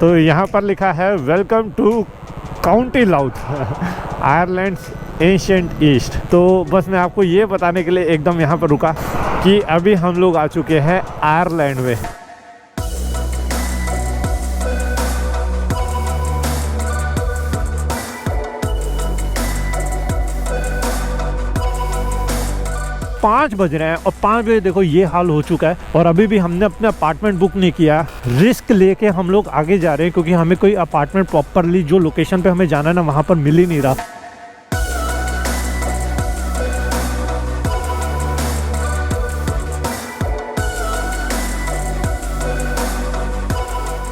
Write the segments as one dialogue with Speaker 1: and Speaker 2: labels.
Speaker 1: तो यहाँ पर लिखा है welcome to County Louth Ireland's Ancient East. तो बस मैं आपको ये बताने के लिए एकदम यहाँ पर रुका कि अभी हम लोग आ चुके हैं आयरलैंड में। पाँच बज रहे हैं और 5 बजे देखो ये हाल हो चुका है और अभी भी हमने अपना अपार्टमेंट बुक नहीं किया। रिस्क लेके हम लोग आगे जा रहे हैं क्योंकि हमें कोई अपार्टमेंट प्रॉपरली जो लोकेशन पे हमें जाना है ना वहाँ पर मिल ही नहीं रहा।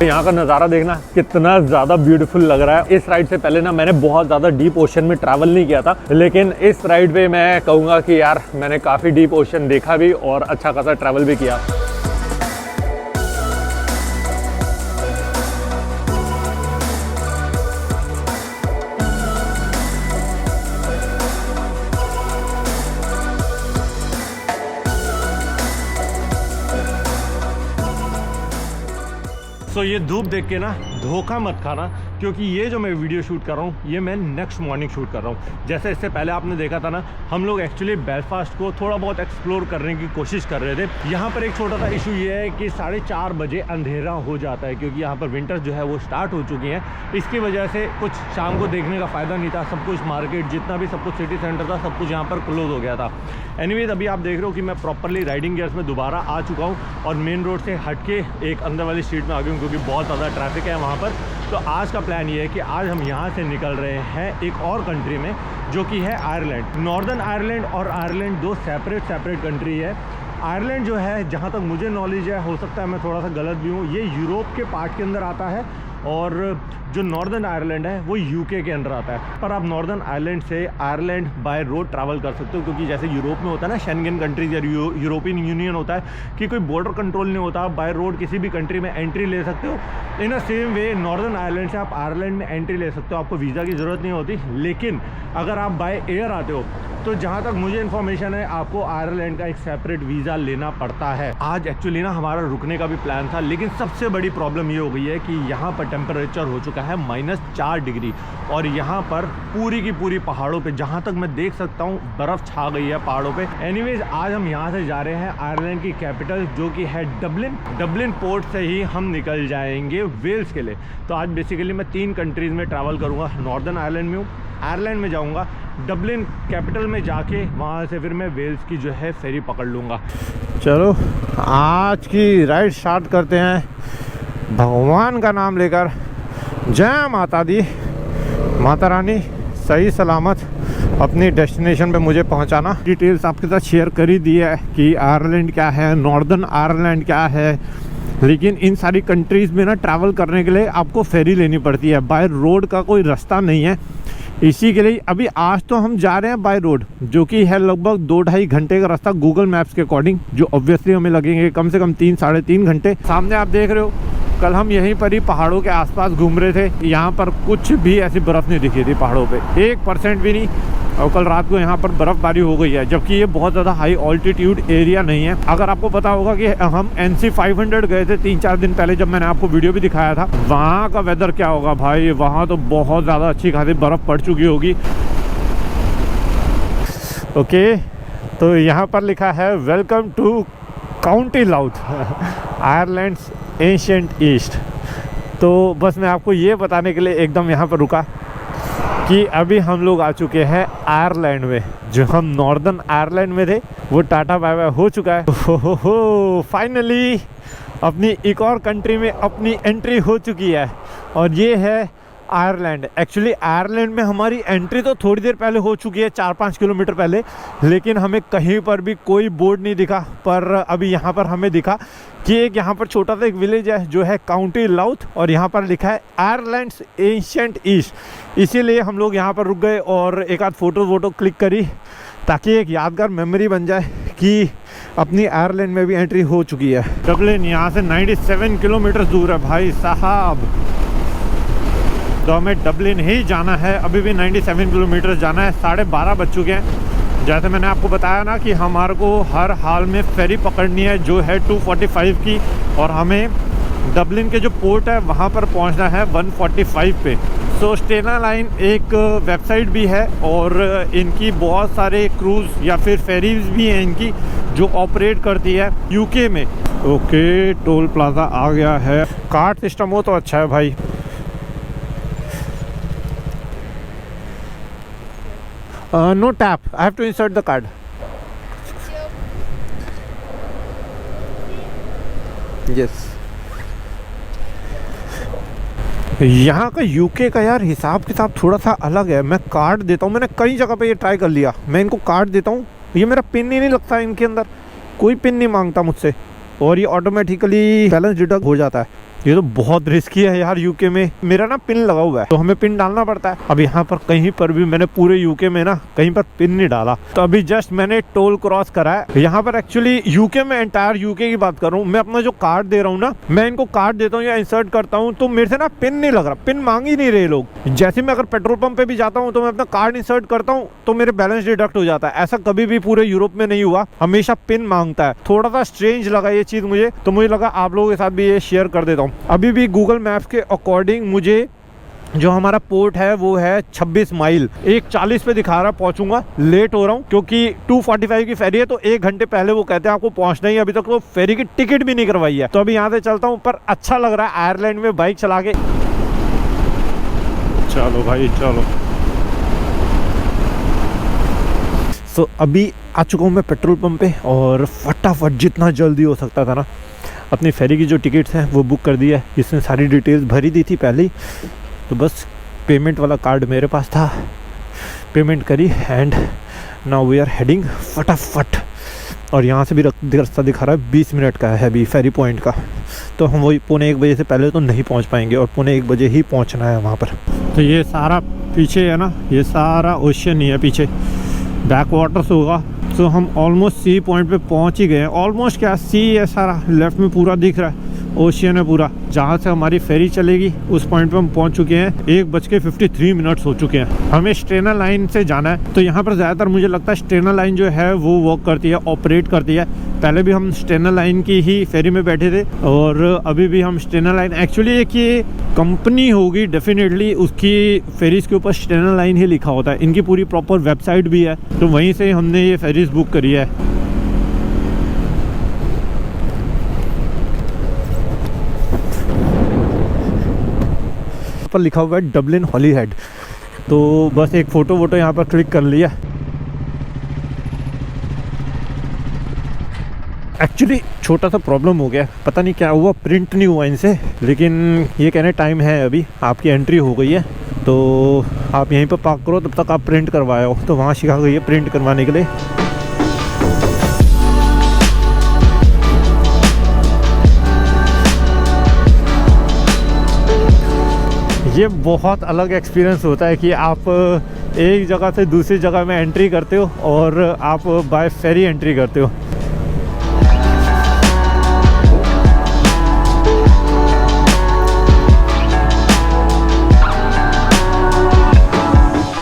Speaker 1: यहाँ का नज़ारा देखना कितना ज़्यादा ब्यूटीफुल लग रहा है। इस राइड से पहले ना मैंने बहुत ज़्यादा डीप ओशन में ट्रैवल नहीं किया था, लेकिन इस राइड पे मैं कहूँगा कि यार मैंने काफ़ी डीप ओशन देखा भी और अच्छा खासा ट्रैवल भी किया। तो ये धूप देख के ना धोखा मत खाना, क्योंकि ये जो मैं वीडियो शूट कर रहा हूँ ये मैं नेक्स्ट मॉर्निंग शूट कर रहा हूँ। जैसे इससे पहले आपने देखा था ना, हम लोग एक्चुअली बेलफास्ट को थोड़ा बहुत एक्सप्लोर करने की कोशिश कर रहे थे। यहाँ पर एक छोटा सा इशू ये है कि 4:30 बजे अंधेरा हो जाता है, क्योंकि यहाँ पर विंटर्स जो है वो स्टार्ट हो चुकी हैं। इसकी वजह से कुछ शाम को देखने का फ़ायदा नहीं था। सब कुछ मार्केट जितना भी सब कुछ सिटी सेंटर था सब कुछ यहाँ पर क्लोज हो गया था। एनीवेज अभी आप देख रहे हो कि मैं प्रॉपरली राइडिंग गियर्स में दोबारा आ चुका हूँ और मेन रोड से हट के एक अंदर वाली स्ट्रीट में आ गया हूँ, क्योंकि बहुत ज़्यादा ट्रैफिक है वहाँ पर। तो आज का प्लान ये है कि आज हम यहाँ से निकल रहे हैं एक और कंट्री में, जो कि है आयरलैंड। नॉर्दर्न आयरलैंड और आयरलैंड दो सेपरेट कंट्री है। आयरलैंड जो है, जहाँ तक मुझे नॉलेज है, हो सकता है मैं थोड़ा सा गलत भी हूँ, ये यूरोप के पार्ट के अंदर आता है और जो नॉर्दर्न आयरलैंड है वो यूके के अंदर आता है। पर आप नॉर्दर्न आयरलैंड से आयरलैंड बाय रोड ट्रैवल कर सकते हो, क्योंकि जैसे यूरोप में होता है ना, शेंगन कंट्रीज या यूरोपियन यूनियन होता है कि कोई बॉर्डर कंट्रोल नहीं होता, बाय रोड किसी भी कंट्री में एंट्री ले सकते हो। In a same way Northern Ireland से आप आयरलैंड में एंट्री ले सकते हो, आपको वीज़ा की ज़रूरत नहीं होती। लेकिन अगर आप बाय एयर आते हो तो जहाँ तक मुझे इन्फॉर्मेशन है आपको आयरलैंड का एक सेपरेट वीज़ा लेना पड़ता है। आज एक्चुअली ना हमारा रुकने का भी प्लान था, लेकिन सबसे बड़ी प्रॉब्लम ये हो गई है कि यहाँ पर टेम्परेचर हो चुका है -4 डिग्री और यहाँ पर पूरी की पूरी पहाड़ों पे, जहाँ तक मैं देख सकता हूँ, बर्फ़ छा गई है पहाड़ों पे। एनीवेज आज हम यहाँ से जा रहे हैं आयरलैंड की कैपिटल जो कि है डबलिन पोर्ट से ही हम निकल जाएंगे वेल्स के लिए। तो आज बेसिकली मैं 3 कंट्रीज़ में ट्रैवल करूँगा। नॉर्दर्न आयरलैंड में हूँ, आयरलैंड में जाऊँगा, डबलिन कैपिटल में जाके वहाँ से फिर मैं वेल्स की जो है फेरी पकड़ लूँगा। चलो आज की राइड स्टार्ट करते हैं भगवान का नाम लेकर। जय माता दी, माता रानी सही सलामत अपनी डेस्टिनेशन पे मुझे पहुंचाना। डिटेल्स आपके साथ शेयर कर ही दी है कि आयरलैंड क्या है, नॉर्दर्न आयरलैंड क्या है, लेकिन इन सारी कंट्रीज़ में ना ट्रैवल करने के लिए आपको फेरी लेनी पड़ती है। बाय रोड का कोई रास्ता नहीं है। इसी के लिए अभी आज तो हम जा रहे हैं बाय रोड, जो कि है लगभग 2-2.5 घंटे का रास्ता गूगल मैप्स के अकॉर्डिंग, जो ऑब्वियसली हमें लगेंगे कम से कम 3-3.5 घंटे। सामने आप देख रहे हो, कल हम यहीं पर ही पहाड़ों के आसपास घूम रहे थे। यहाँ पर कुछ भी ऐसी बर्फ़ नहीं दिखी थी पहाड़ों पे, 1% भी नहीं। और कल रात को यहाँ पर बर्फ़बारी हो गई है, जबकि ये बहुत ज़्यादा हाई ऑल्टीट्यूड एरिया नहीं है। अगर आपको पता होगा कि हम NC 500 गए थे 3-4 दिन पहले, जब मैंने आपको वीडियो भी दिखाया था, वहाँ का वेदर क्या होगा भाई, वहाँ तो बहुत ज़्यादा अच्छी खासी बर्फ़ पड़ चुकी होगी। ओके, तो यहाँ पर लिखा है welcome to County Louth Ireland's Ancient East. तो बस मैं आपको ये बताने के लिए एकदम यहाँ पर रुका कि अभी हम लोग आ चुके हैं आयरलैंड में। जो हम नॉर्दर्न आयरलैंड में थे वो टाटा बाय बाय हो चुका है। हो फाइनली अपनी एक और कंट्री में अपनी एंट्री हो चुकी है और ये है आयरलैंड। एक्चुअली आयरलैंड में हमारी एंट्री तो थोड़ी देर पहले हो चुकी है, 4-5 किलोमीटर पहले, लेकिन हमें कहीं पर भी कोई बोर्ड नहीं दिखा। पर अभी यहाँ पर हमें दिखा कि एक यहाँ पर छोटा सा एक विलेज है जो है काउंटी लाउथ, और यहाँ पर लिखा है आयरलैंड्स एंशिएंट ईस्ट। इसीलिए हम लोग यहाँ पर रुक गए और एक आध फ़ोटो क्लिक करी, ताकि एक यादगार मेमोरी बन जाए कि अपनी आयरलैंड में भी एंट्री हो चुकी है। डबलिन यहाँ से 97 किलोमीटर दूर है भाई साहब, तो हमें डबलिन ही जाना है। अभी भी 97 किलोमीटर जाना है। 12:30 बज चुके हैं। जैसे मैंने आपको बताया ना कि हमारे को हर हाल में फेरी पकड़नी है जो है 245 की, और हमें डबलिन के जो पोर्ट है वहाँ पर पहुँचना है 1:45 पे। सो स्टेना लाइन एक वेबसाइट भी है और इनकी बहुत सारे क्रूज़ या फिर फेरीज भी हैं इनकी जो ऑपरेट करती है यूके में। ओके, टोल प्लाजा आ गया है। कार्ड सिस्टम हो तो अच्छा है भाई। No tap, I have to insert the card. Yes, यहाँ का यूके का यार हिसाब किताब थोड़ा सा अलग है। मैं कार्ड देता हूँ, मैंने कई जगह पे ये ट्राई कर लिया। मैं इनको कार्ड देता हूँ, ये मेरा पिन ही नहीं लगता है इनके अंदर, कोई पिन नहीं मांगता मुझसे और ये ऑटोमेटिकली बैलेंस डिडक्ट हो जाता है। ये तो बहुत रिस्की है यार यूके में। मेरा ना पिन लगा हुआ है तो हमें पिन डालना पड़ता है। अब यहाँ पर कहीं पर भी मैंने पूरे यूके में ना कहीं पर पिन नहीं डाला। तो अभी जस्ट मैंने टोल क्रॉस करा है। यहाँ पर एक्चुअली यूके में, एंटायर यूके की बात कर रहा हूँ मैं, अपना जो कार्ड दे रहा हूँ ना, मैं इनको कार्ड देता हूँ या इंसर्ट करता हूँ तो मेरे से ना पिन नहीं लग रहा, पिन मांग ही नहीं रहे लोग। जैसे मैं अगर पेट्रोल पंप पे भी जाता हूँ तो मैं अपना कार्ड इंसर्ट करता हूँ तो मेरे बैलेंस डिडक्ट हो जाता है। ऐसा कभी भी पूरे यूरोप में नहीं हुआ, हमेशा पिन मांगता है। थोड़ा सा स्ट्रेंज लगा ये चीज़ मुझे, तो मुझे लगा आप लोगों के साथ भी ये शेयर कर देता हूँ। अभी भी गूगल मैप्स के अकॉर्डिंग मुझे जो हमारा पोर्ट है वो है 26 माइल, 1:40 पे दिखा रहा, पहुंचूंगा। लेट हो रहा हूँ क्योंकि 2:45 की फेरी है तो 1 घंटे पहले वो कहते हैं आपको पहुंचना ही। अभी तक तो फेरी की टिकट भी नहीं करवाई है। तो अभी यहाँ से चलता हूँ, पर अच्छा लग रहा है आयरलैंड में बाइक चला के। चलो भाई चलो। सो अभी आ चुका हूँ मैं पेट्रोल पंप पे और फटाफट जितना जल्दी हो सकता था ना अपनी फेरी की जो टिकट्स हैं वो बुक कर दी है। इसने सारी डिटेल्स भरी दी थी पहले ही, तो बस पेमेंट वाला कार्ड मेरे पास था, पेमेंट करी and now we are heading फटाफट। और यहाँ से भी रास्ता दिखा रहा है 20 मिनट का है अभी फेरी पॉइंट का, तो हम वही 1:45 बजे से पहले तो नहीं पहुँच पाएंगे और 1:45 बजे ही पहुँचना है वहाँ पर। तो ये सारा पीछे है ना, ये सारा ओशियन ही है पीछे, बैक वाटर्स होगा। तो हम ऑलमोस्ट सी पॉइंट पे पहुंच ही गए हैं। ऑलमोस्ट क्या, सी है सारा, लेफ्ट में पूरा दिख रहा है, ओशियन है पूरा। जहाँ से हमारी फेरी चलेगी उस पॉइंट पे हम पहुंच चुके हैं। 1:53 हो चुके हैं। हमें स्टेना लाइन से जाना है। तो यहाँ पर ज़्यादातर मुझे लगता है स्टेना लाइन जो है वो वर्क करती है, ऑपरेट करती है। पहले भी हम स्टेना लाइन की ही फेरी में बैठे थे और अभी भी हम स्टेना लाइन, एक्चुअली एक ये कंपनी होगी डेफिनेटली, उसकी फेरीज के ऊपर स्टेना लाइन ही लिखा होता है। इनकी पूरी प्रॉपर वेबसाइट भी है, तो वहीं से हमने ये फेरीज बुक करी है। पर लिखा हुआ है डबलिन हॉलीहेड, तो बस एक फ़ोटो वोटो यहाँ पर क्लिक कर लिया। एक्चुअली छोटा सा प्रॉब्लम हो गया, पता नहीं क्या हुआ, प्रिंट नहीं हुआ इनसे, लेकिन ये कहने टाइम है अभी, आपकी एंट्री हो गई है तो आप यहीं पर पार्क करो, तब तक आप प्रिंट करवाए हो। तो वहाँ सिखा गई है प्रिंट करवाने के लिए। ये बहुत अलग एक्सपीरियंस होता है कि आप एक जगह से दूसरी जगह में एंट्री करते हो और आप बाय फेरी एंट्री करते हो।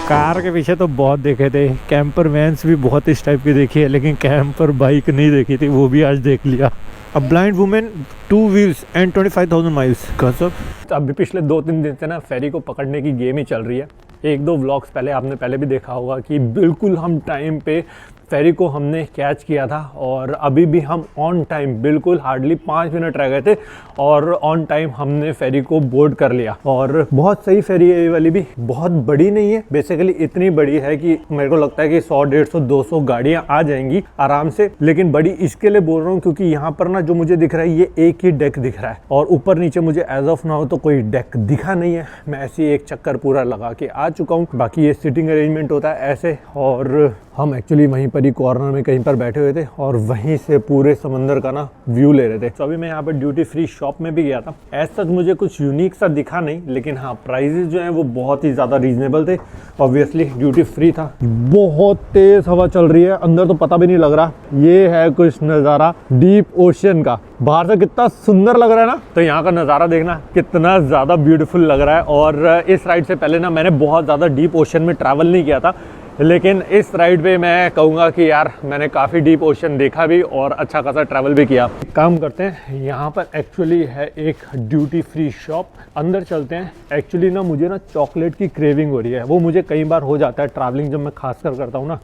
Speaker 1: कार के पीछे तो बहुत देखे थे, कैंपर वैन्स भी बहुत इस टाइप की देखी है, लेकिन कैंपर बाइक नहीं देखी थी, वो भी आज देख लिया। A blind women 2 wheels and 25,000 miles. गजब। तो अभी पिछले 2-3 दिन से ना फेरी को पकड़ने की गेम ही चल रही है। 1-2 व्लॉग्स पहले आपने पहले भी देखा होगा कि बिल्कुल हम टाइम पे फेरी को हमने कैच किया था और अभी भी हम ऑन टाइम, बिल्कुल हार्डली 5 मिनट रह गए थे और ऑन टाइम हमने फेरी को बोर्ड कर लिया। और बहुत सही फेरी है ये वाली भी, बहुत बड़ी नहीं है, बेसिकली इतनी बड़ी है कि मेरे को लगता है कि 100, 150, 200 गाड़ियाँ आ जाएंगी आराम से। लेकिन बड़ी इसके लिए बोल रहा हूँ क्योंकि यहाँ पर ना जो मुझे दिख रहा है ये एक ही डेक दिख रहा है और ऊपर नीचे मुझे एज ऑफ नाउ तो कोई डेक दिखा नहीं है। मैं ऐसे ही एक चक्कर पूरा लगा के आ चुका हूँ। बाकी ये सिटिंग अरेंजमेंट होता है ऐसे, और हम एक्चुअली वहीं पर ही कॉर्नर में कहीं पर बैठे हुए थे और वहीं से पूरे समंदर का ना व्यू ले रहे थे। तो अभी मैं यहाँ पर ड्यूटी फ्री शॉप में भी गया था। एज सच मुझे कुछ यूनिक सा दिखा नहीं, लेकिन हाँ प्राइजेस जो हैं वो बहुत ही ज़्यादा रीजनेबल थे। ऑब्वियसली ड्यूटी फ्री था। बहुत तेज हवा चल रही है, अंदर तो पता भी नहीं लग रहा। ये है कुछ नज़ारा डीप ओशियन का, बाहर से कितना सुंदर लग रहा है ना। तो यहाँ का नज़ारा देखना कितना ज़्यादा ब्यूटीफुल लग रहा है। और इस राइड से पहले ना मैंने बहुत ज़्यादा डीप ओशन में ट्रैवल नहीं किया था, लेकिन इस राइड पे मैं कहूँगा कि यार मैंने काफ़ी डीप ओशन देखा भी और अच्छा खासा ट्रैवल भी किया। काम करते हैं, यहाँ पर एक्चुअली है एक ड्यूटी फ्री शॉप, अंदर चलते हैं। एक्चुअली ना मुझे ना चॉकलेट की क्रेविंग हो रही है, वो मुझे कई बार हो जाता है ट्रैवलिंग जब मैं खासकर करता हूँ ना।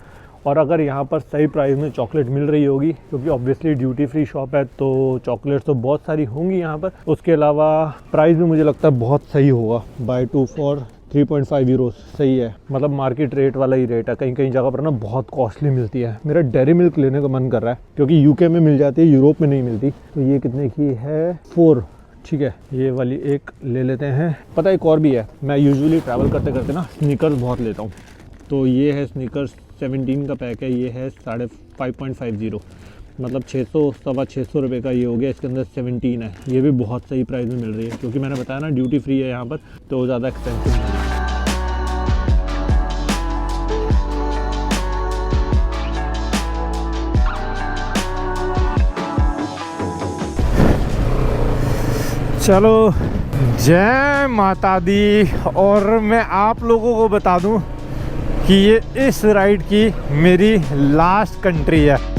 Speaker 1: और अगर यहाँ पर सही प्राइस में चॉकलेट मिल रही होगी, क्योंकि ऑब्वियसली ड्यूटी फ्री शॉप है तो चॉकलेट्स तो बहुत सारी होंगी यहाँ पर। उसके अलावा प्राइस भी मुझे लगता है बहुत सही होगा, बाय 2 फॉर 3.5 यूरोस सही है, मतलब मार्केट रेट वाला ही रेट है। कहीं कहीं जगह पर ना बहुत कॉस्टली मिलती है। मेरा डेयरी मिल्क लेने का मन कर रहा है क्योंकि यूके में मिल जाती है, यूरोप में नहीं मिलती। तो ये कितने की है? 4, ठीक है, ये वाली एक ले लेते हैं। पता एक और भी है, मैं यूजुअली ट्रैवल करते करते ना स्नीकर्स बहुत लेता हूँ। तो ये है स्नीकर्स 17 का पैक है, ये है 5.50, मतलब 600-625 रुपये का ये हो गया। इसके अंदर 17 है, ये भी बहुत सही प्राइस में मिल रही है क्योंकि मैंने बताया ना ड्यूटी फ्री है यहाँ पर, तो ज़्यादा एक्सपेंसिव नहीं है। चलो जय माता दी। और मैं आप लोगों को बता दूं कि ये इस राइड की मेरी लास्ट कंट्री है।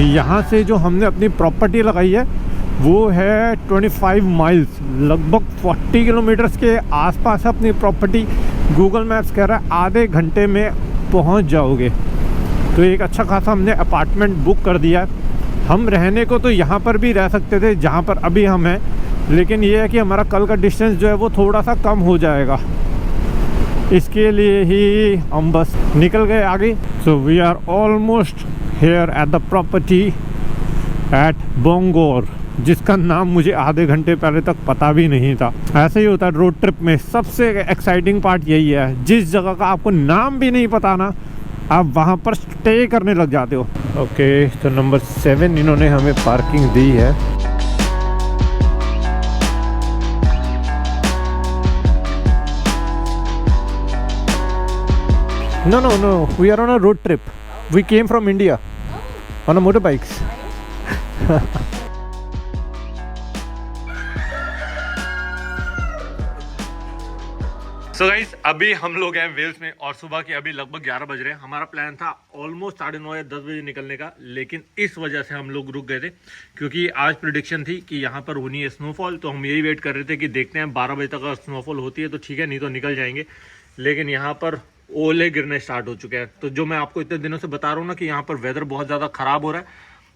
Speaker 1: यहाँ से जो हमने अपनी प्रॉपर्टी लगाई है वो है 25 माइल्स, लगभग 40 किलोमीटर्स के आसपास है अपनी प्रॉपर्टी। गूगल मैप्स कह रहा है आधे घंटे में पहुँच जाओगे। तो एक अच्छा खासा हमने अपार्टमेंट बुक कर दिया है। हम रहने को तो यहाँ पर भी रह सकते थे जहाँ पर अभी हम हैं, लेकिन ये है कि हमारा कल का डिस्टेंस जो है वो थोड़ा सा कम हो जाएगा, इसके लिए ही हम बस निकल गए आगे। So we are almost here at the property at बोंगोर, जिसका नाम मुझे आधे घंटे पहले तक पता भी नहीं था। ऐसे ही होता है रोड ट्रिप में, सबसे एक्साइटिंग पार्ट यही है, जिस जगह का आपको नाम भी नहीं पता ना, आप वहाँ पर स्टे करने लग जाते हो। ओके, तो नंबर 7 इन्होंने हमें पार्किंग दी है। No, we are on a road trip. We came from India on a motorbikes. So guys, अभी हम लोग हैं वेल्स में और सुबह के अभी लगभग 11 बज रहे हैं। हमारा प्लान था ऑलमोस्ट 9:30 या 10 बजे निकलने का, लेकिन इस वजह से हम लोग रुक गए थे क्योंकि आज प्रेडिक्शन थी कि यहाँ पर होनी है स्नोफॉल। तो हम यही वेट कर रहे थे कि देखते हैं 12 बजे तक अगर स्नोफॉल होती है तो ठीक है, नहीं तो निकल जाएंगे। लेकिन यहाँ पर ओले गिरने स्टार्ट हो चुके हैं। तो जो मैं आपको इतने दिनों से बता रहा हूँ ना कि यहाँ पर वेदर बहुत ज़्यादा ख़राब हो रहा है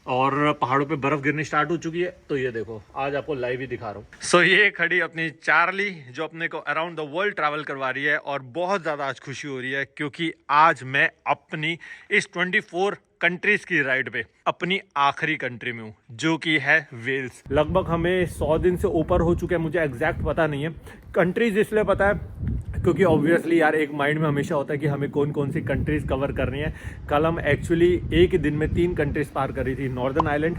Speaker 1: और पहाड़ों पे बर्फ़ गिरनी स्टार्ट हो चुकी है। तो ये देखो, आज आपको लाइव ही दिखा रहा हूँ। सो ये खड़ी अपनी चार्ली, जो अपने को अराउंड द वर्ल्ड ट्रैवल करवा रही है और बहुत ज़्यादा आज खुशी हो रही है क्योंकि आज मैं अपनी इस 24 कंट्रीज की राइड पे अपनी आखिरी कंट्री में हूँ, जो कि है वेल्स। लगभग हमें 100 दिन से ऊपर हो चुके हैं, मुझे एग्जैक्ट पता नहीं है। कंट्रीज इसलिए पता है क्योंकि ऑब्वियसली यार एक माइंड में हमेशा होता है कि हमें कौन कौन सी कंट्रीज कवर करनी है। कल हम एक्चुअली एक ही दिन में 3 कंट्रीज पार करी थी, नॉर्दर्न आयरलैंड,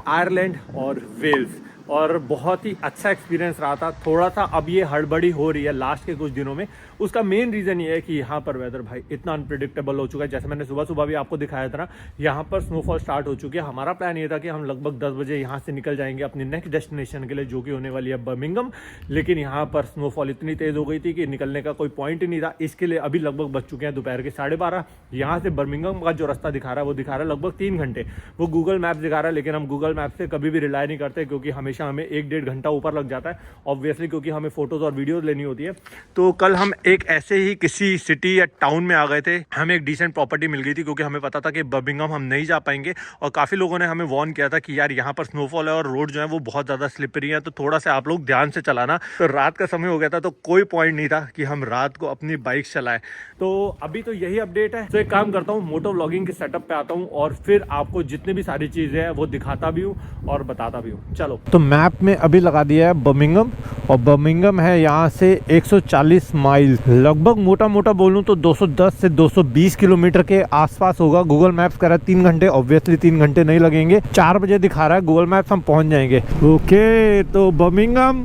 Speaker 1: आयरलैंड और वेल्स, और बहुत ही अच्छा एक्सपीरियंस रहा था। थोड़ा सा अब ये हड़बड़ी हो रही है लास्ट के कुछ दिनों में, उसका मेन रीज़न ये है कि यहाँ पर वेदर भाई इतना अनप्रिडिक्टेबल हो चुका है। जैसे मैंने सुबह सुबह भी आपको दिखाया था ना, यहाँ पर स्नोफॉल स्टार्ट हो चुकी है। हमारा प्लान ये था कि हम लगभग 10 बजे यहाँ से निकल जाएंगे अपनी नेक्स्ट डेस्टिनेशन के लिए, जो कि होने वाली है बर्मिंघम। लेकिन यहाँ पर स्नोफॉल इतनी तेज़ हो गई थी कि निकलने का कोई पॉइंट ही नहीं था। इसके लिए अभी लगभग बज चुके हैं दोपहर के 12:30। यहाँ से बर्मिंघम का जो रास्ता दिखा रहा है वो दिखा रहा है लगभग 3 घंटे, वो गूगल मैप दिखा रहा है। लेकिन हम गूगल मैप से कभी भी रिलाय नहीं करते क्योंकि हमेशा हमें 1-1.5 घंटा ऊपर लग जाता है, ऑब्वियसली, क्योंकि हमें फोटोज और वीडियोज लेनी होती है। तो कल हम एक ऐसे ही किसी सिटी या टाउन में आ गए थे, हमें एक डिसेंट प्रॉपर्टी मिल गई थी क्योंकि हमें पता था कि बर्मिंघम हम नहीं जा पाएंगे। और काफ़ी लोगों ने हमें वार्न किया था कि यार यहाँ पर स्नोफॉल है और रोड जो है वो बहुत ज़्यादा स्लिपरी है, तो थोड़ा सा आप लोग ध्यान से चलाना। तो रात का समय हो गया था तो कोई पॉइंट नहीं था कि हम रात को अपनी बाइक चलाएं। तो अभी तो यही अपडेट है। तो एक काम करता हूँ, मोटो व्लॉगिंग के सेटअप पे आता हूँ और फिर आपको जितनी भी सारी चीज़ें हैं वो दिखाता भी हूँ और बताता भी हूँ। चलो, तो
Speaker 2: मैप में अभी लगा दिया है बर्मिंघम, और बर्मिंघम है यहाँ से 140 माइल, लगभग मोटा मोटा बोलूँ तो 210 से 220 किलोमीटर के आसपास होगा। गूगल मैप्स कह रहा है 3 घंटे, ऑब्वियसली 3 घंटे नहीं लगेंगे, 4 बजे दिखा रहा है गूगल मैप्स, हम पहुँच जाएंगे। ओके, तो बर्मिंघम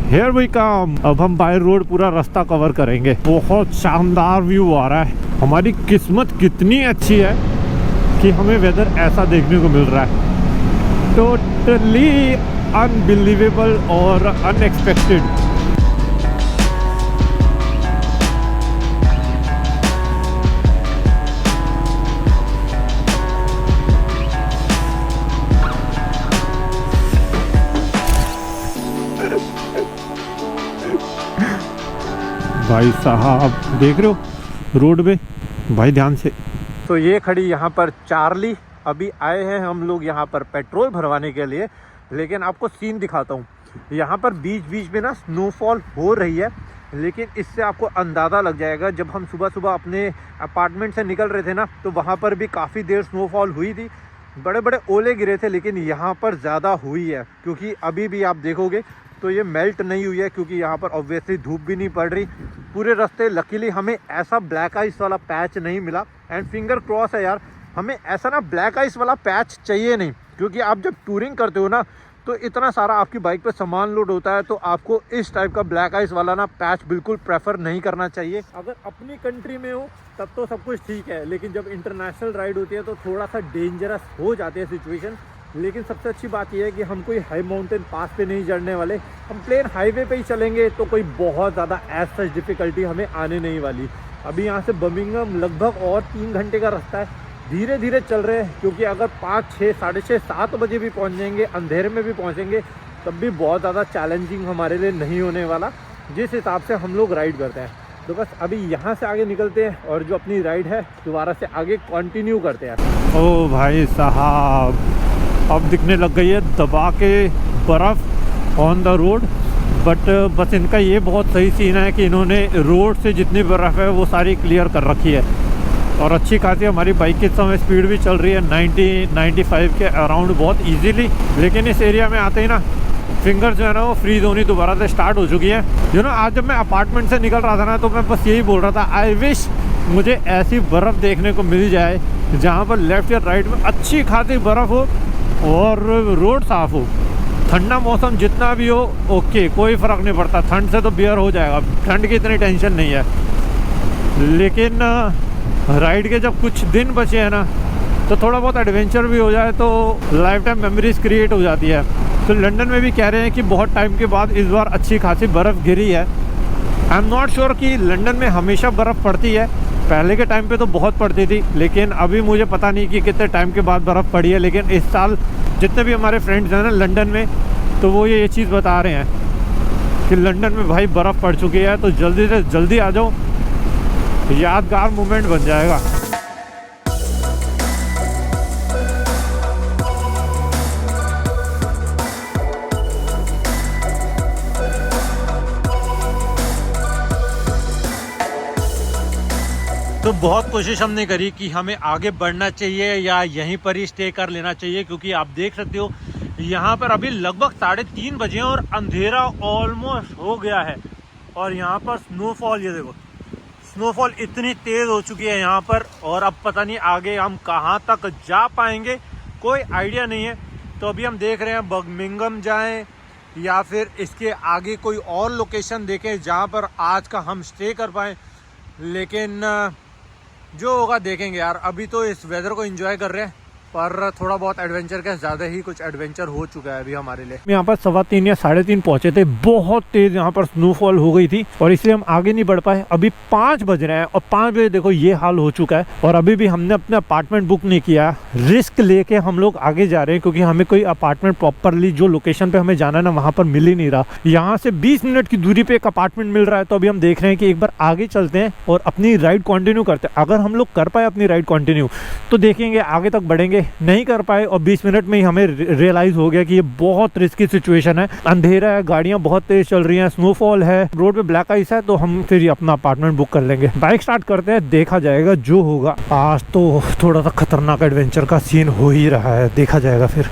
Speaker 2: हियर वी कम। अब हम बाय रोड पूरा रास्ता कवर करेंगे। बहुत शानदार व्यू आ रहा है। हमारी किस्मत कितनी अच्छी है कि हमें वेदर ऐसा देखने को मिल रहा है, टोटली अनबिलीवेबल और अनएक्सपेक्टेड। भाई साहब देख रहे हो रोड पे, भाई ध्यान से। तो ये खड़ी यहाँ पर चार्ली। अभी आए हैं हम लोग यहाँ पर पेट्रोल भरवाने के लिए, लेकिन आपको सीन दिखाता हूँ। यहाँ पर बीच बीच में ना स्नोफॉल हो रही है, लेकिन इससे आपको अंदाज़ा लग जाएगा। जब हम सुबह सुबह अपने अपार्टमेंट से निकल रहे थे ना, तो वहाँ पर भी काफ़ी देर स्नोफॉल हुई थी, बड़े बड़े ओले गिरे थे, लेकिन यहाँ पर ज़्यादा हुई है। क्योंकि अभी भी आप देखोगे तो ये मेल्ट नहीं हुई है, क्योंकि यहाँ पर ऑब्वियसली धूप भी नहीं पड़ रही पूरे रास्ते। लकीली हमें ऐसा ब्लैक आइस वाला पैच नहीं मिला, एंड फिंगर क्रॉस है यार, हमें ऐसा ना ब्लैक आइस वाला पैच चाहिए नहीं। क्योंकि आप जब टूरिंग करते हो ना, तो इतना सारा आपकी बाइक पे सामान लोड होता है, तो आपको इस टाइप का ब्लैक आइस वाला ना पैच बिल्कुल प्रेफर नहीं करना चाहिए। अगर अपनी कंट्री में हो तब तो सब कुछ ठीक है, लेकिन जब इंटरनेशनल राइड होती है तो थोड़ा सा डेंजरस हो जाती है सिचुएशन। लेकिन सबसे अच्छी बात यह है कि हम कोई हाई माउंटेन पास पे नहीं चढ़ने वाले, हम प्लेन हाईवे पे ही चलेंगे, तो कोई बहुत ज़्यादा एज सच डिफ़िकल्टी हमें आने नहीं वाली। अभी यहाँ से बर्मिंघम लगभग और 3 घंटे का रास्ता है। धीरे धीरे चल रहे हैं, क्योंकि अगर 5, 6, साढ़े 6, 7 बजे भी पहुँच जाएंगे, अंधेरे में भी पहुँचेंगे, तब भी बहुत ज़्यादा चैलेंजिंग हमारे लिए नहीं होने वाला, जिस हिसाब से हम लोग राइड करते हैं। तो बस अभी यहाँ से आगे निकलते हैं और जो अपनी राइड है दोबारा से आगे कंटिन्यू करते हैं। ओ भाई साहब, अब दिखने लग गई है दबा के बर्फ़ ऑन द रोड। बट बस इनका ये बहुत सही सीन है कि इन्होंने रोड से जितनी बर्फ़ है वो सारी क्लियर कर रखी है, और अच्छी खासी हमारी बाइक की समय स्पीड भी चल रही है 90-95 के अराउंड बहुत इजीली। लेकिन इस एरिया में आते ही ना फिंगर जो है ना वो फ्रीज होनी दोबारा से स्टार्ट हो चुकी है। आज जब मैं अपार्टमेंट से निकल रहा था ना, तो मैं बस यही बोल रहा था, आई विश मुझे ऐसी बर्फ़ देखने को मिल जाए जहाँ पर लेफ़्ट या राइट में अच्छी खासी बर्फ़ हो और रोड साफ़ हो। ठंडा मौसम जितना भी हो ओके, कोई फ़र्क नहीं पड़ता, ठंड से तो बियर हो जाएगा, ठंड की इतनी टेंशन नहीं है। लेकिन राइड के जब कुछ दिन बचे हैं ना, तो थोड़ा बहुत एडवेंचर भी हो जाए तो लाइफ टाइम मेमोरीज क्रिएट हो जाती है। तो लंदन में भी कह रहे हैं कि बहुत टाइम के बाद इस बार अच्छी खासी बर्फ़ गिरी है। आई एम नॉट श्योर कि लंदन में हमेशा बर्फ़ पड़ती है, पहले के टाइम पे तो बहुत पड़ती थी, लेकिन अभी मुझे पता नहीं कि कितने टाइम के बाद बर्फ़ पड़ी है। लेकिन इस साल जितने भी हमारे फ्रेंड्स हैं ना लंदन में, तो वो ये चीज़ बता रहे हैं कि लंदन में भाई बर्फ़ पड़ चुकी है, तो जल्दी से जल्दी आ जाओ, यादगार मोमेंट बन जाएगा। तो बहुत कोशिश हमने करी कि हमें आगे बढ़ना चाहिए या यहीं पर ही स्टे कर लेना चाहिए, क्योंकि आप देख सकते हो यहाँ पर अभी लगभग 3:30 बजे हैं और अंधेरा ऑलमोस्ट हो गया है। और यहाँ पर स्नोफॉल, ये देखो स्नोफॉल इतनी तेज़ हो चुकी है यहाँ पर, और अब पता नहीं आगे हम कहाँ तक जा पाएंगे, कोई आइडिया नहीं है। तो अभी हम देख रहे हैं बर्मिंघम जाएं या फिर इसके आगे कोई और लोकेशन देखें जहाँ पर आज का हम स्टे कर पाएँ। लेकिन जो होगा देखेंगे यार, अभी तो इस वेदर को एंजॉय कर रहे हैं, पर थोड़ा बहुत एडवेंचर का ज़्यादा ही कुछ एडवेंचर हो चुका है अभी हमारे लिए। यहाँ पर 3:15 या 3:30 पहुँचे थे, बहुत तेज़ यहाँ पर स्नोफॉल हो गई थी और इसलिए हम आगे नहीं बढ़ पाए। अभी 5 बज रहे हैं और 5 बजे देखो ये हाल हो चुका है, और अभी भी हमने अपना अपार्टमेंट बुक नहीं किया। रिस्क लेके हम लोग आगे जा रहे हैं, क्योंकि हमें कोई अपार्टमेंट प्रॉपरली जो लोकेशन पे हमें जाना है ना, वहाँ पर मिल ही नहीं रहा। यहाँ से 20 मिनट की दूरी पे एक अपार्टमेंट मिल रहा है। तो अभी हम देख रहे हैं कि एक बार आगे चलते हैं और अपनी राइड कंटिन्यू करते हैं। अगर हम लोग कर पाए अपनी राइड कंटिन्यू तो देखेंगे आगे तक बढ़ेंगे, नहीं कर पाए और 20 मिनट में ही हमें रियलाइज हो गया कि ये बहुत रिस्की सिचुएशन है, अंधेरा है, गाड़ियां बहुत तेज चल रही हैं, स्नोफॉल है, रोड पे ब्लैक आइस है, तो हम फिर अपना अपार्टमेंट बुक कर लेंगे। बाइक स्टार्ट करते हैं, देखा जाएगा जो होगा। आज तो थोड़ा सा खतरनाक एडवेंचर का सीन हो ही रहा है, देखा जाएगा फिर।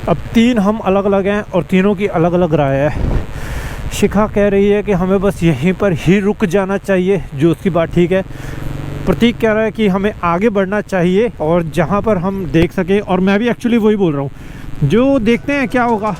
Speaker 2: अब 3 हम अलग अलग हैं और तीनों की अलग अलग राय है। शिखा कह रही है कि हमें बस यहीं पर ही रुक जाना चाहिए, जो उसकी बात ठीक है। प्रतीक कह रहा है कि हमें आगे बढ़ना चाहिए और जहाँ पर हम देख सकें, और मैं भी एक्चुअली वही बोल रहा हूँ, जो देखते हैं क्या होगा।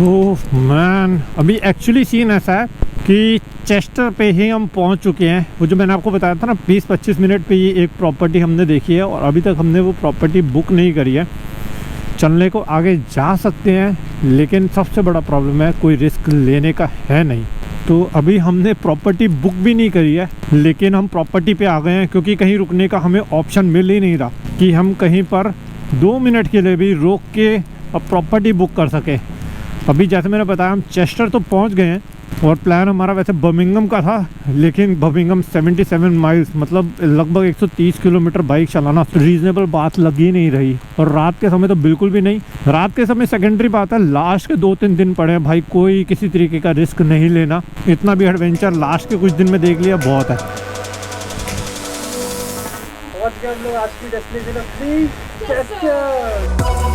Speaker 2: ओह मैन, अभी एक्चुअली सीन ऐसा है कि चेस्टर पे ही हम पहुंच चुके हैं। वो जो मैंने आपको बताया था ना, 20-25 मिनट पे ये एक प्रॉपर्टी हमने देखी है और अभी तक हमने वो प्रॉपर्टी बुक नहीं करी है। चलने को आगे जा सकते हैं, लेकिन सबसे बड़ा प्रॉब्लम है कोई रिस्क लेने का है नहीं। तो अभी हमने प्रॉपर्टी बुक भी नहीं करी है, लेकिन हम प्रॉपर्टी पे आ गए हैं क्योंकि कहीं रुकने का हमें ऑप्शन मिल ही नहीं रहा कि हम कहीं पर 2 मिनट के लिए भी रोक के अब प्रॉपर्टी बुक कर सके। अभी जैसे मैंने बताया, हम चेस्टर तो पहुंच गए हैं और प्लान हमारा वैसे बर्मिंघम का था, लेकिन बर्मिंघम 77 माइल्स मतलब लगभग 130 किलोमीटर बाइक चलाना रीजनेबल बात लग ही नहीं रही। और रात के समय तो बिल्कुल भी नहीं। रात के समय सेकेंडरी बात है, लास्ट के 2-3 दिन पड़े हैं भाई, कोई किसी तरीके का रिस्क नहीं लेना। इतना भी एडवेंचर लास्ट के कुछ दिन में देख लिया बहुत है।
Speaker 3: पहुंच गए हम लोग आज की डेस्टिनेशन अपनी चेस्टर।